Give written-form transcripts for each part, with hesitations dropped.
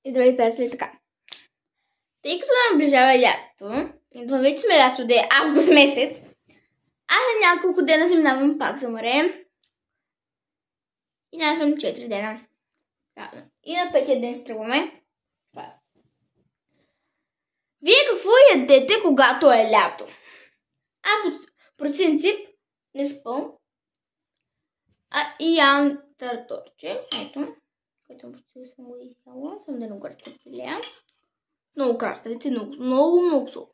И драги приятели, така. Тъй като наближава лятото, и това вече сме лято, да е август месец, аз на няколко дена заминавам пак за море. И няма съм 4 дена. И на 5-я ден стръгваме. Вие какво ядете, когато е лято? По принцип не спам. И ям тартурче. Ето. Което почти съм го изяла. Съм да не го разтъпилея. Много краставици, много сол.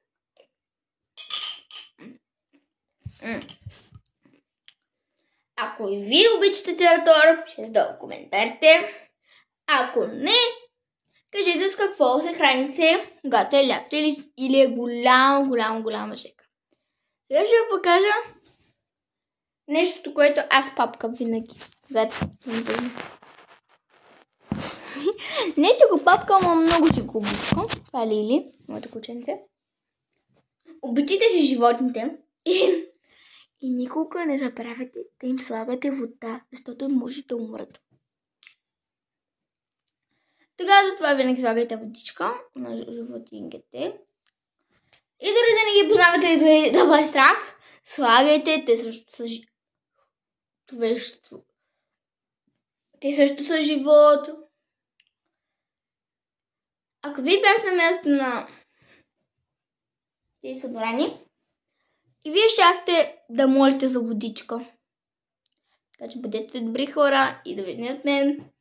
Ако и вие обичате тартур, ще долу коментарите. Ако не, кажете с какво се храните, когато е лято или е голяма шека. Сега ще ви покажа нещото, което аз папкам винаги, когато съм дълна. Не, че го папкам, но много си го обичам. Това е Лили, моето кученце. Обичайте си животните и никога не забравяйте да им слагате вода, защото може да умрат. Така, затова винаги слагайте водичка на животинките. И дори да не ги познавате и да ви е страх, слагайте, те също са Те също са живот. Ако ви бяхте на място на тези събрани, и вие щяхте да молите за водичка. Така че бъдете добри хора и да видите от мен.